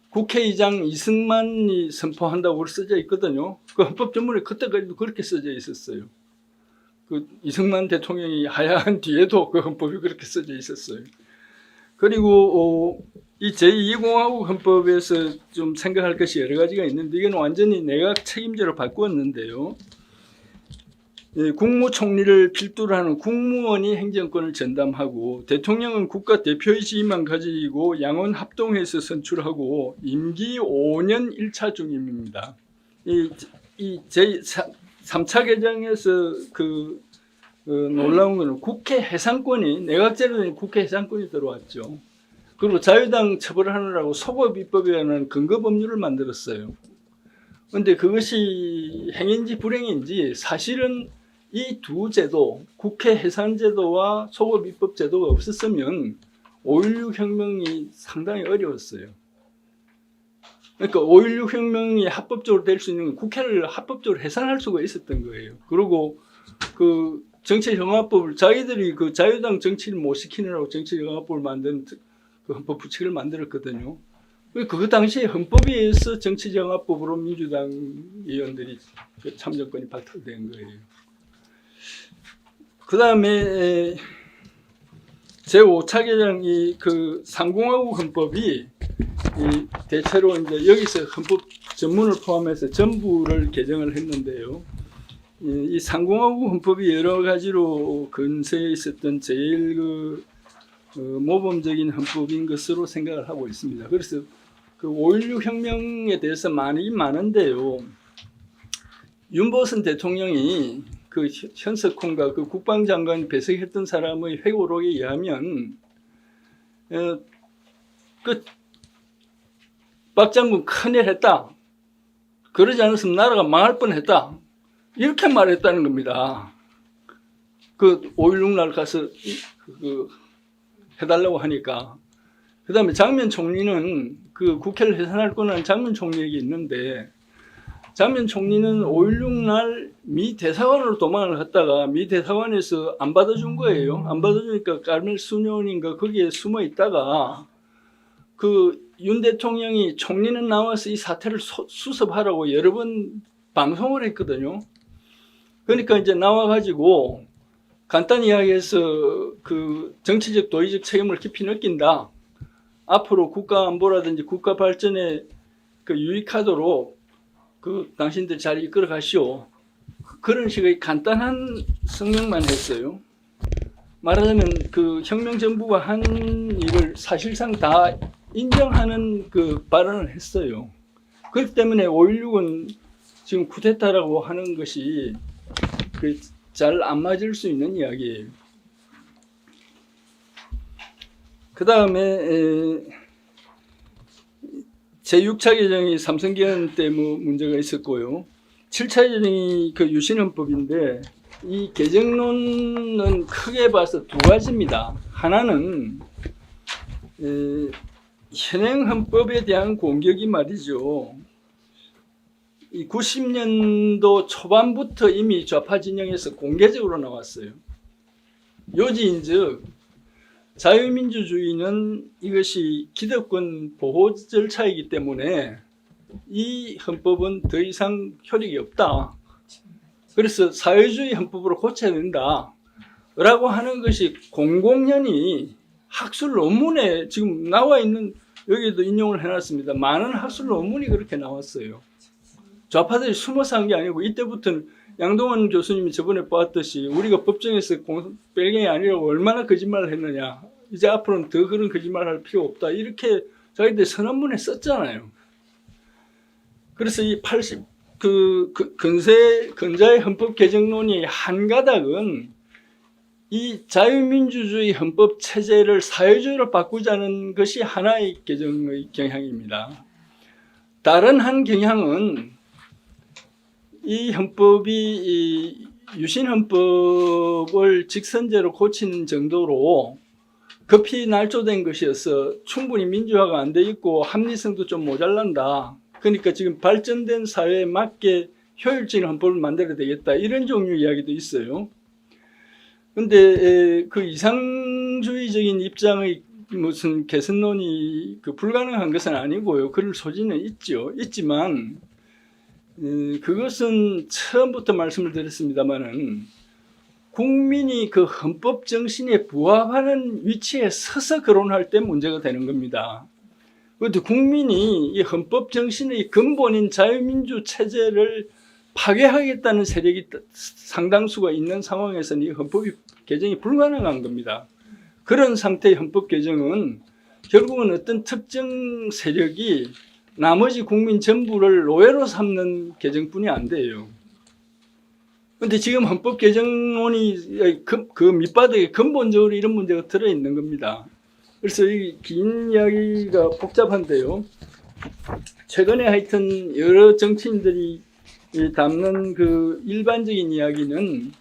국회의장 이승만이 선포한다고 써져 있거든요. 그 헌법 전문에 그때까지도 그렇게 써져 있었어요. 이승만 대통령이 하야한 뒤에도 그 헌법이 그렇게 써져 있었어요. 그리고 이 제2공화국 헌법에서 좀 생각할 것이 여러 가지가 있는데 이건 완전히 내각 책임제로 바꾸었는데요. 국무총리를 필두로 하는 국무원이 행정권을 전담하고 대통령은 국가 대표의 지위만 가지고 양원 합동해서 선출하고 임기 5년 1차 중임입니다. 이 제3차 개정에서 놀라운 것은 국회 해산권이 내각제로 된 국회 해산권이 들어왔죠. 그리고 자유당 처벌하느라고 소법입법이라는 근거 법률을 만들었어요. 그런데 그것이 행인지 불행인지 사실은 이 두 제도, 국회 해산제도와 소법입법제도가 없었으면 5.16 혁명이 상당히 어려웠어요. 그러니까 5.16 혁명이 합법적으로 될 수 있는 건 국회를 합법적으로 해산할 수가 있었던 거예요. 그리고 그 정치정화법을 자기들이 그 자유당 정치를 못 시키느라고 정치정화법을 만든 그 헌법 부칙을 만들었거든요. 그 당시에 헌법에 의해서 정치정화법으로 민주당 의원들이 참정권이 박탈된 거예요. 그 다음에 제5차 개정이 그 상공화국 헌법이 대체로 이제 여기서 헌법 전문을 포함해서 전부를 개정을 했는데요. 이 상공화국 헌법이 여러 가지로 근세에 있었던 제일 모범적인 헌법인 것으로 생각을 하고 있습니다. 그래서 그 5.16 혁명에 대해서 많은데요. 윤보선 대통령이 그 현석훈과 그 국방장관 배석했던 사람의 회고록에 의하면 그 박 장군 큰일 했다. 그러지 않았으면 나라가 망할 뻔했다. 이렇게 말했다는 겁니다. 그 5.16 날 가서 해달라고 하니까. 그 다음에 장면 총리는 그 국회를 해산할 권한은 장면 총리에게 있는데 장면 총리는 5.16 날 미 대사관으로 도망을 갔다가 미 대사관에서 안 받아준 거예요. 안 받아주니까 까르멜 수녀원인가 거기에 숨어 있다가 그 윤 대통령이 총리는 나와서 이 사태를 수습하라고 여러 번 방송을 했거든요. 그러니까 이제 나와가지고 간단히 이야기해서 그 정치적 도의적 책임을 깊이 느낀다. 앞으로 국가 안보라든지 국가 발전에 그 유익하도록 그 당신들 잘 이끌어 가시오. 그런 식의 간단한 성명만 했어요. 말하자면 그 혁명 정부가 한 일을 사실상 다 인정하는 그 발언을 했어요. 그렇기 때문에 5.16은 지금 쿠데타라고 하는 것이 잘 안 맞을 수 있는 이야기예요. 그 다음에 제6차 개정이 삼성개헌 때 문제가 있었고요. 7차 개정이 그 유신헌법인데 이 개정론은 크게 봐서 두 가지입니다. 하나는 현행 헌법에 대한 공격이 말이죠. 이 90년도 초반부터 이미 좌파 진영에서 공개적으로 나왔어요. 요지인즉 자유민주주의는 이것이 기득권 보호 절차이기 때문에 이 헌법은 더 이상 효력이 없다. 그래서 사회주의 헌법으로 고쳐야 된다. 라고 하는 것이 공공연히 학술 논문에 지금 나와 있는, 여기도 인용을 해놨습니다. 많은 학술 논문이 그렇게 나왔어요. 좌파들이 숨어서 한 게 아니고 이때부터는 양동원 교수님이 저번에 보았듯이 우리가 법정에서 bel갱이 아니라고 얼마나 거짓말을 했느냐. 이제 앞으로는 더 그런 거짓말 할 필요 없다. 이렇게 자기들 선언문에 썼잖아요. 그래서 이 근자의 헌법 개정론이 한 가닥은 이 자유민주주의 헌법 체제를 사회주의로 바꾸자는 것이 하나의 개정의 경향입니다. 다른 한 경향은 이 헌법이 이 유신헌법을 직선제로 고치는 정도로 급히 날조된 것이어서 충분히 민주화가 안 돼 있고 합리성도 좀 모자란다. 그러니까 지금 발전된 사회에 맞게 효율적인 헌법을 만들어야 되겠다. 이런 종류 이야기도 있어요. 그런데 그 이상주의적인 입장의 무슨 개선론이 불가능한 것은 아니고요. 그럴 소지는 있지만 그것은 처음부터 말씀을 드렸습니다마는 국민이 그 헌법 정신에 부합하는 위치에 서서 거론할 때 문제가 되는 겁니다. 그런데 국민이 이 헌법 정신의 근본인 자유민주 체제를 파괴하겠다는 세력이 상당수가 있는 상황에서는 이 헌법 개정이 불가능한 겁니다. 그런 상태의 헌법 개정은 결국은 어떤 특정 세력이 나머지 국민 전부를 노예로 삼는 개정뿐이 안 돼요. 그런데 지금 헌법 개정론이 그 밑바닥에 근본적으로 이런 문제가 들어있는 겁니다. 그래서 이 긴 이야기가 복잡한데요. 최근에 하여튼 여러 정치인들이 담는 그 일반적인 이야기는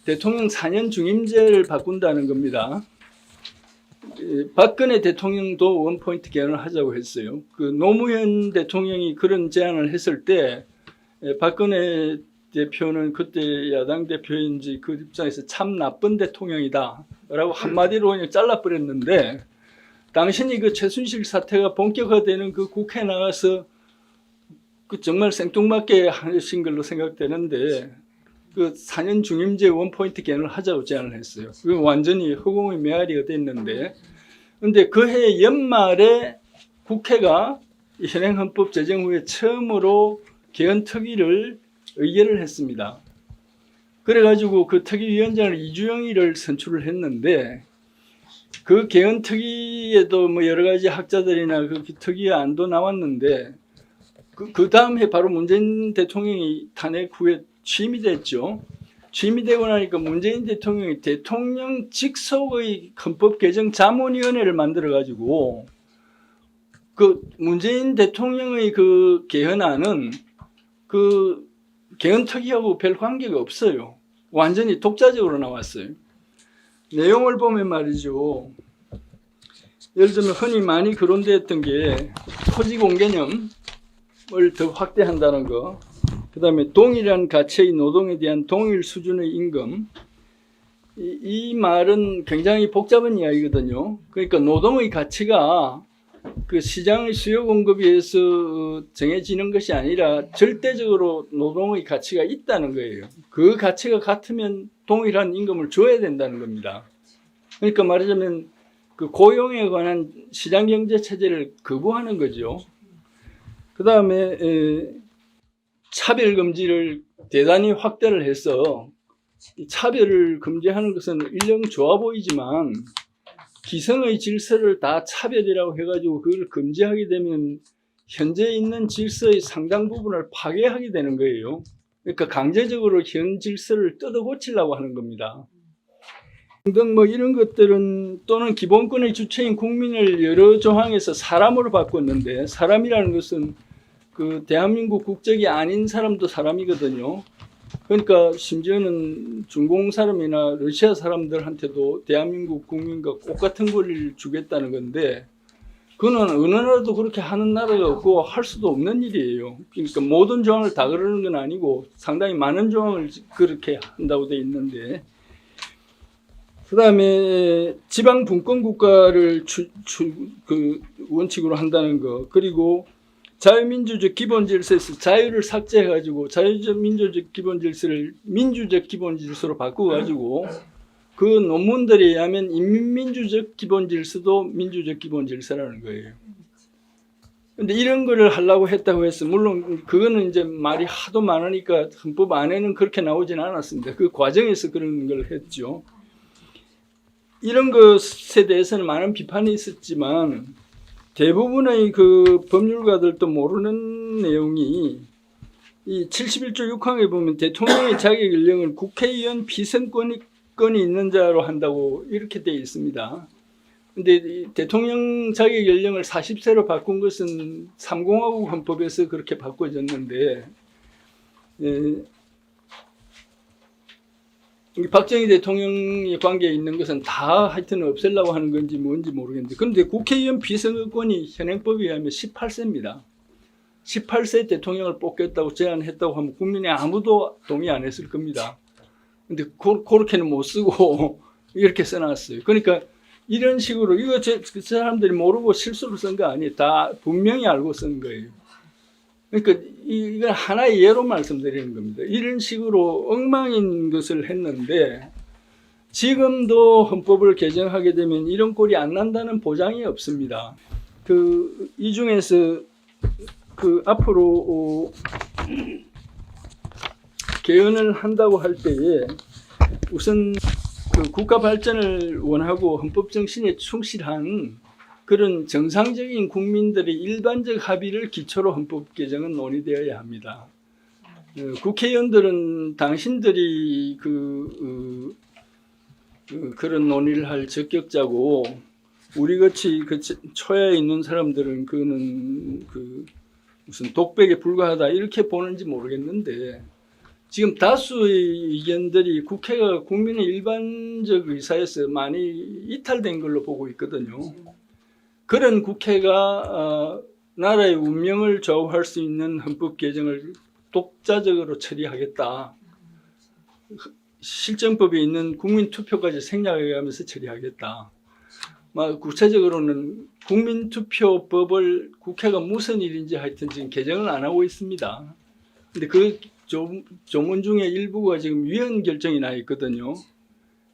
대통령 4년 중임제를 바꾼다는 겁니다. 박근혜 대통령도 원포인트 개헌을 하자고 했어요. 그 노무현 대통령이 그런 제안을 했을 때 박근혜 대표는 그때 야당 대표인지 그 입장에서 참 나쁜 대통령이다 라고 한마디로 그냥 잘라버렸는데, 당신이 그 최순실 사태가 본격화되는 그 국회에 나가서 그 정말 생뚱맞게 하신 걸로 생각되는데, 그 4년 중임제 원포인트 개헌을 하자고 제안을 했어요. 그 완전히 허공의 메아리가 됐는데, 근데 그해 연말에 국회가 현행 헌법 제정 후에 처음으로 개헌 특위를 의결을 했습니다. 그래가지고 그 특위위원장을 이주영이를 선출을 했는데, 그 개헌 특위에도 뭐 여러 가지 학자들이나 그 특위의 안도 나왔는데, 그 다음 해 바로 문재인 대통령이 탄핵 후에 취임이 됐죠. 취임이 되고 나니까 문재인 대통령이 대통령 직속의 헌법 개정 자문위원회를 만들어가지고 그 문재인 대통령의 그 개헌안은 그 개헌 특위하고 별 관계가 없어요. 완전히 독자적으로 나왔어요. 내용을 보면 말이죠. 예를 들면 흔히 많이 거론되었던 게 토지 공개념을 더 확대한다는 거, 그 다음에 동일한 가치의 노동에 대한 동일 수준의 임금. 이 말은 굉장히 복잡한 이야기거든요. 그러니까 노동의 가치가 그 시장의 수요 공급에 의해서 정해지는 것이 아니라 절대적으로 노동의 가치가 있다는 거예요. 그 가치가 같으면 동일한 임금을 줘야 된다는 겁니다. 그러니까 말하자면 그 고용에 관한 시장 경제 체제를 거부하는 거죠. 그 다음에 차별 금지를 대단히 확대를 해서, 차별을 금지하는 것은 일명 좋아 보이지만 기성의 질서를 다 차별이라고 해가지고 그걸 금지하게 되면 현재 있는 질서의 상당 부분을 파괴하게 되는 거예요. 그러니까 강제적으로 현 질서를 뜯어 고치려고 하는 겁니다. 등 뭐 이런 것들은, 또는 기본권의 주체인 국민을 여러 조항에서 사람으로 바꿨는데, 사람이라는 것은 그 대한민국 국적이 아닌 사람도 사람이거든요. 그러니까 심지어는 중공 사람이나 러시아 사람들한테도 대한민국 국민과 똑같은 권리를 주겠다는 건데, 그거는 어느 나라도 그렇게 하는 나라가 없고 할 수도 없는 일이에요. 그러니까 모든 조항을 다 그러는 건 아니고 상당히 많은 조항을 그렇게 한다고 돼 있는데, 그 다음에 지방 분권 국가를 그 원칙으로 한다는 거, 그리고 자유민주적 기본질서에서 자유를 삭제해가지고 자유민주적 기본질서를 민주적 기본질서로 바꾸어가지고 그 논문들에 의하면 인민민주적 기본질서도 민주적 기본질서라는 거예요. 근데 이런 거를 하려고 했다고 해서, 물론 그거는 이제 말이 하도 많으니까 헌법 안에는 그렇게 나오진 않았습니다. 그 과정에서 그런 걸 했죠. 이런 것에 대해서는 많은 비판이 있었지만 대부분의 그 법률가들도 모르는 내용이, 이 71조 6항에 보면 대통령의 자격 연령은 국회의원 피선권이 있는 자로 한다고 이렇게 되어 있습니다. 근데 대통령 자격 연령을 40세로 바꾼 것은 3공화국 헌법에서 그렇게 바꿔졌는데, 박정희 대통령의 관계에 있는 것은 다 하여튼 없애려고 하는 건지 뭔지 모르겠는데, 그런데 국회의원 비선거권이 현행법에 의하면 18세입니다. 18세 대통령을 뽑겠다고 제안했다고 하면 국민이 아무도 동의 안 했을 겁니다. 근데 그렇게는 못 쓰고 이렇게 써놨어요. 그러니까 이런 식으로, 이거 그 사람들이 모르고 실수로 쓴 거 아니에요. 다 분명히 알고 쓴 거예요. 그러니까 이건 하나의 예로 말씀드리는 겁니다. 이런 식으로 엉망인 것을 했는데, 지금도 헌법을 개정하게 되면 이런 꼴이 안 난다는 보장이 없습니다. 이 중에서 앞으로 개헌을 한다고 할 때에 우선 국가 발전을 원하고 헌법 정신에 충실한 그런 정상적인 국민들의 일반적 합의를 기초로 헌법 개정은 논의되어야 합니다. 국회의원들은 당신들이 그런 논의를 할 적격자고, 우리같이 초야에 있는 사람들은 그거는 무슨 독백에 불과하다 이렇게 보는지 모르겠는데, 지금 다수의 의견들이 국회가 국민의 일반적 의사에서 많이 이탈된 걸로 보고 있거든요. 그런 국회가 나라의 운명을 좌우할 수 있는 헌법 개정을 독자적으로 처리하겠다. 실정법에 있는 국민투표까지 생략해가면서 처리하겠다. 구체적으로는 국민투표법을 국회가 무슨 일인지 하여튼 지금 개정을 안 하고 있습니다. 근데 그 조문 중에 일부가 지금 위헌 결정이 나 있거든요.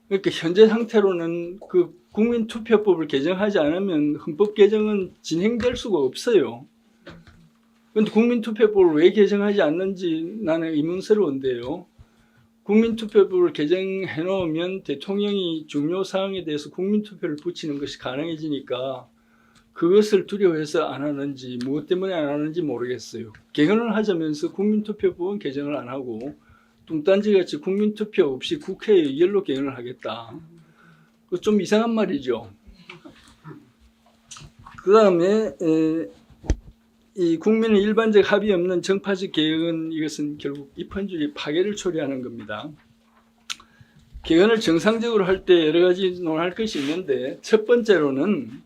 그러니까 현재 상태로는 그 국민투표법을 개정하지 않으면 헌법 개정은 진행될 수가 없어요. 그런데 국민투표법을 왜 개정하지 않는지 나는 의문스러운데요. 국민투표법을 개정해 놓으면 대통령이 중요 사항에 대해서 국민투표를 붙이는 것이 가능해지니까 그것을 두려워해서 안 하는지, 무엇 때문에 안 하는지 모르겠어요. 개헌을 하자면서 국민투표법은 개정을 안 하고 뚱딴지같이 국민투표 없이 국회의 의결로 개헌을 하겠다. 좀 이상한 말이죠. 그 다음에 이 국민의 일반적 합의 없는 정파적 개헌은 이것은 결국 입헌주의 파괴를 초래하는 겁니다. 개헌을 정상적으로 할 때 여러 가지 논할 것이 있는데, 첫 번째로는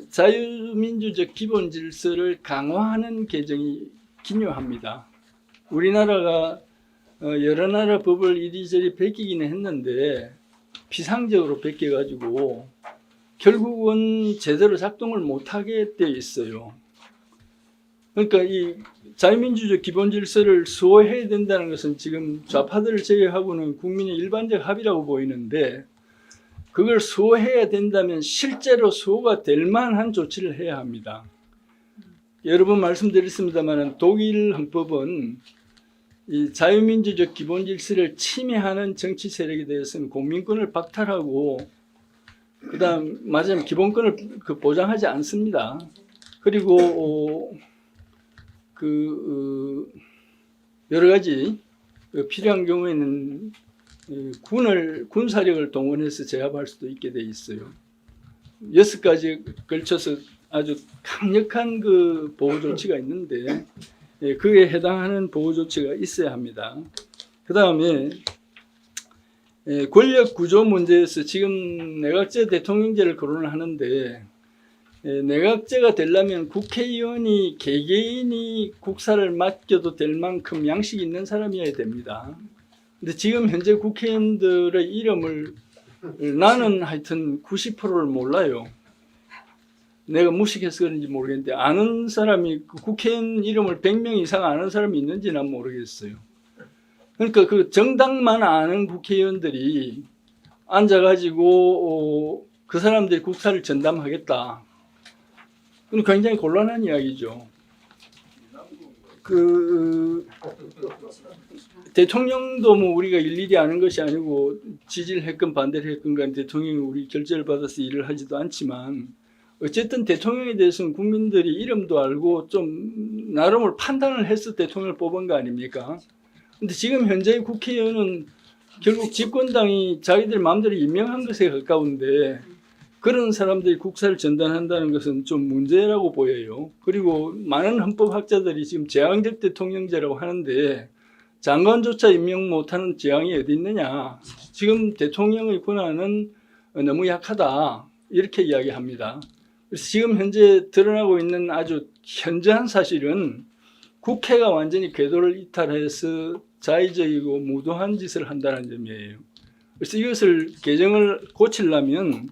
자유민주적 기본 질서를 강화하는 개정이 기묘합니다. 우리나라가 여러 나라 법을 이리저리 베끼기는 했는데 피상적으로 베껴가지고 결국은 제대로 작동을 못하게 되어 있어요. 그러니까 이 자유민주적 기본 질서를 수호해야 된다는 것은 지금 좌파들을 제외하고는 국민의 일반적 합의라고 보이는데, 그걸 수호해야 된다면 실제로 수호가 될 만한 조치를 해야 합니다. 여러 번 말씀드렸습니다만 독일 헌법은 이 자유민주적 기본 질서를 침해하는 정치 세력에 대해서는 공민권을 박탈하고 그다음 맞으면 기본권을 보장하지 않습니다. 그리고 여러 가지 필요한 경우에는 군사력을 동원해서 제압할 수도 있게 돼 있어요. 6가지 걸쳐서 아주 강력한 보호 조치가 있는데 그에 해당하는 보호 조치가 있어야 합니다. 그 다음에 권력 구조 문제에서 지금 내각제 대통령제를 거론을 하는데, 내각제가 되려면 국회의원이 개개인이 국사를 맡겨도 될 만큼 양식이 있는 사람이어야 됩니다. 근데 지금 현재 국회의원들의 이름을 나는 하여튼 90%를 몰라요. 내가 무식해서 그런지 모르겠는데 아는 사람이 국회의원 이름을 100명 이상 아는 사람이 있는지 난 모르겠어요. 그러니까 그 정당만 아는 국회의원들이 앉아가지고 그 사람들이 국사를 전담하겠다. 그건 굉장히 곤란한 이야기죠. 대통령도 뭐 우리가 일일이 아는 것이 아니고 지지를 했건 반대를 했건 간 대통령이 우리 결재를 받아서 일을 하지도 않지만, 어쨌든 대통령에 대해서는 국민들이 이름도 알고 좀 나름을 판단을 해서 대통령을 뽑은 거 아닙니까? 근데 지금 현재의 국회의원은 결국 집권당이 자기들 마음대로 임명한 것에 가까운데 그런 사람들이 국사를 전담한다는 것은 좀 문제라고 보여요. 그리고 많은 헌법학자들이 지금 제왕적 대통령제라고 하는데 장관조차 임명 못하는 제왕이 어디 있느냐. 지금 대통령의 권한은 너무 약하다. 이렇게 이야기합니다. 그래서 지금 현재 드러나고 있는 아주 현저한 사실은 국회가 완전히 궤도를 이탈해서 자의적이고 무도한 짓을 한다는 점이에요. 그래서 이것을 개정을 고치려면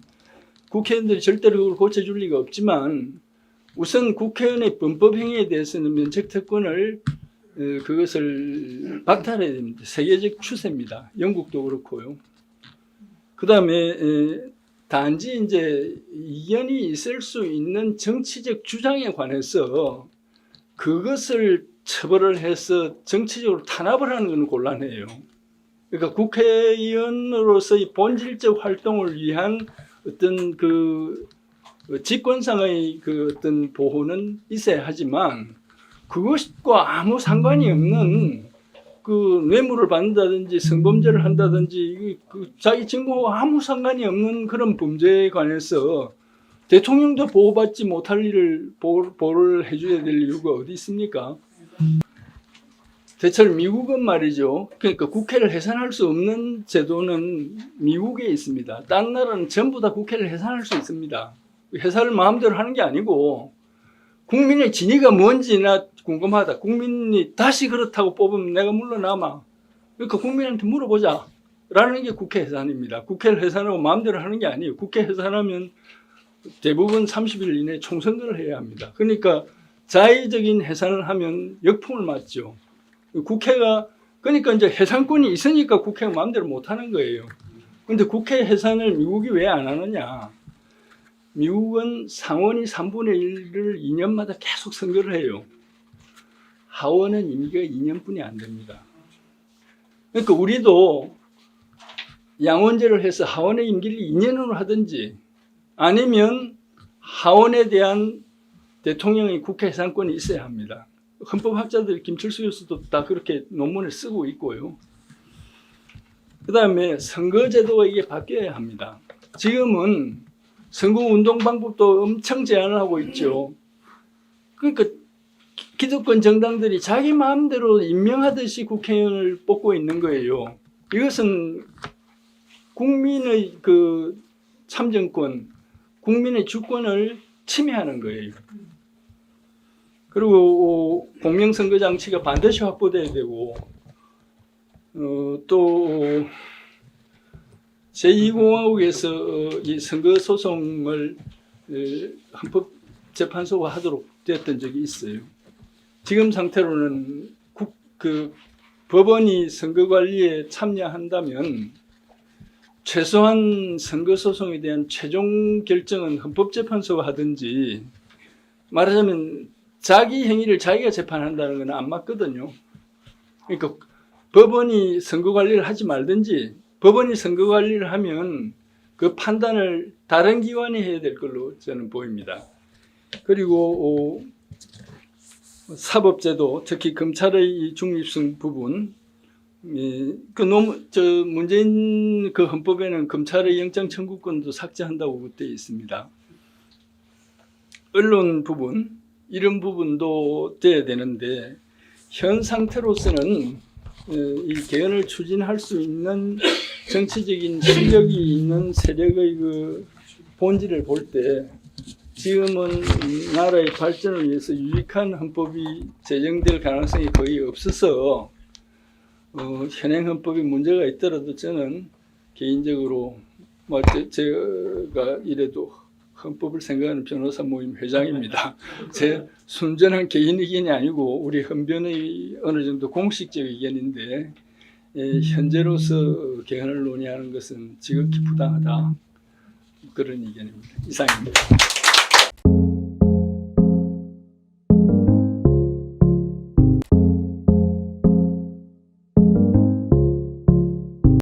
국회의원들이 절대로 그걸 고쳐줄 리가 없지만 우선 국회의원의 범법 행위에 대해서는 면책특권을 그것을 박탈해야 됩니다. 세계적 추세입니다. 영국도 그렇고요. 그 다음에 단지 이제 이견이 있을 수 있는 정치적 주장에 관해서 그것을 처벌을 해서 정치적으로 탄압을 하는 건 곤란해요. 그러니까 국회의원으로서의 본질적 활동을 위한 어떤 그 직권상의 그 어떤 보호는 있어야 하지만 그것과 아무 상관이 없는 그 뇌물을 받는다든지 성범죄를 한다든지 그 자기 직무와 아무 상관이 없는 그런 범죄에 관해서 대통령도 보호받지 못할 일을 보호를 해줘야 될 이유가 어디 있습니까? 대체로 미국은 말이죠. 그러니까 국회를 해산할 수 없는 제도는 미국에 있습니다. 다른 나라는 전부 다 국회를 해산할 수 있습니다. 해산을 마음대로 하는 게 아니고 국민의 진위가 뭔지 나 궁금하다. 국민이 다시 그렇다고 뽑으면 내가 물러나마. 그러니까 국민한테 물어보자. 라는 게 국회 해산입니다. 국회를 해산하고 마음대로 하는 게 아니에요. 국회 해산하면 대부분 30일 이내에 총선거를 해야 합니다. 그러니까 자의적인 해산을 하면 역풍을 맞죠. 국회가 그러니까 이제 해산권이 있으니까 국회가 마음대로 못 하는 거예요. 그런데 국회 해산을 미국이 왜 안 하느냐? 미국은 상원이 3분의 1을 2년마다 계속 선거를 해요. 하원은 임기가 2년뿐이 안 됩니다. 그러니까 우리도 양원제를 해서 하원의 임기를 2년으로 하든지 아니면 하원에 대한 대통령의 국회 해산권이 있어야 합니다. 헌법학자들 김철수 교수도 다 그렇게 논문을 쓰고 있고요. 그 다음에 선거제도가 이게 바뀌어야 합니다. 지금은 선거운동 방법도 엄청 제한을 하고 있죠. 그러니까 기득권 정당들이 자기 마음대로 임명하듯이 국회의원을 뽑고 있는 거예요. 이것은 국민의 그 참정권, 국민의 주권을 침해하는 거예요. 그리고 공명선거 장치가 반드시 확보돼야 되고 또 제2공화국에서 이 선거소송을 헌법재판소가 하도록 됐던 적이 있어요. 지금 상태로는 법원이 선거관리에 참여한다면 최소한 선거소송에 대한 최종 결정은 헌법재판소가 하든지 말하자면 자기 행위를 자기가 재판한다는 건 안 맞거든요. 그러니까 법원이 선거관리를 하지 말든지 법원이 선거관리를 하면 그 판단을 다른 기관이 해야 될 걸로 저는 보입니다. 그리고 사법제도, 특히 검찰의 중립성 부분, 문재인 그 헌법에는 검찰의 영장 청구권도 삭제한다고 되어 있습니다. 언론 부분, 이런 부분도 돼야 되는데 현 상태로서는 이 개헌을 추진할 수 있는 정치적인 실력이 있는 세력의 그 본질을 볼 때 지금은 나라의 발전을 위해서 유익한 헌법이 제정될 가능성이 거의 없어서 현행 헌법에 문제가 있더라도 저는 개인적으로 제가 이래도 헌법을 생각하는 변호사 모임 회장입니다. 제 순전한 개인 의견이 아니고 우리 헌변의 어느 정도 공식적 의견인데 현재로서 개헌을 논의하는 것은 지극히 부당하다. 그런 의견입니다. 이상입니다.